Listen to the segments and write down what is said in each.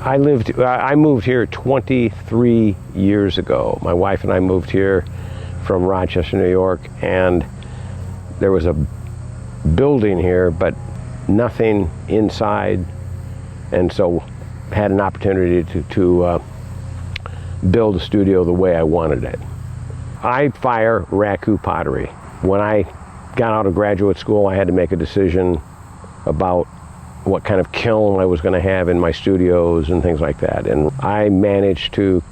I moved here 23 years ago. My wife and I moved here from Rochester, New York, and there was a building here, but nothing inside, and so had an opportunity to build a studio the way I wanted it. I fire raku pottery. When I got out of graduate school, I had to make a decision about what kind of kiln I was going to have in my studios and things like that. And I managed to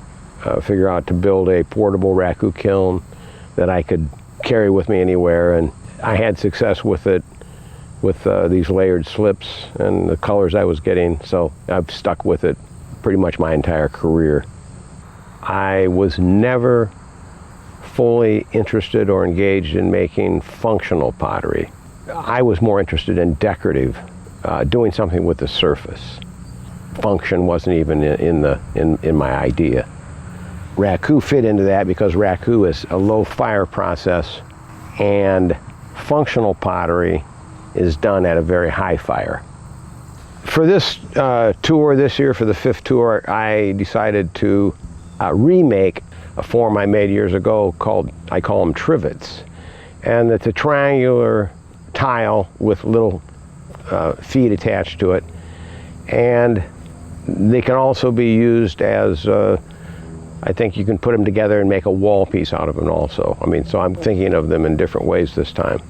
figure out to build a portable raku kiln that I could carry with me anywhere. And I had success with it, with these layered slips and the colors I was getting. So I've stuck with it pretty much my entire career. I was never fully interested or engaged in making functional pottery. I was more interested in decorative, doing something with the surface. Function wasn't even in my idea. Raku fit into that because raku is a low fire process, and functional pottery is done at a very high fire. For this tour this year, for the 5th tour, I decided to remake a form I made years ago called, I call them trivets. And it's a triangular tile with little feet attached to it, and they can also be used as I think you can put them together and make a wall piece out of them also. I mean, so I'm thinking of them in different ways this time.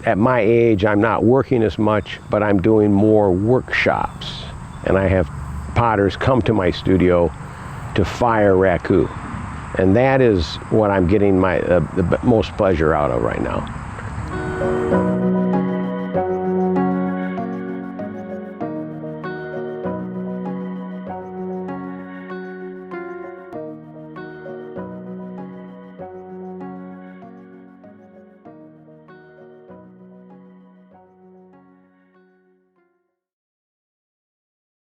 At my age, I'm not working as much, but I'm doing more workshops, and I have potters come to my studio to fire raku, and that is what I'm getting the most pleasure out of right now.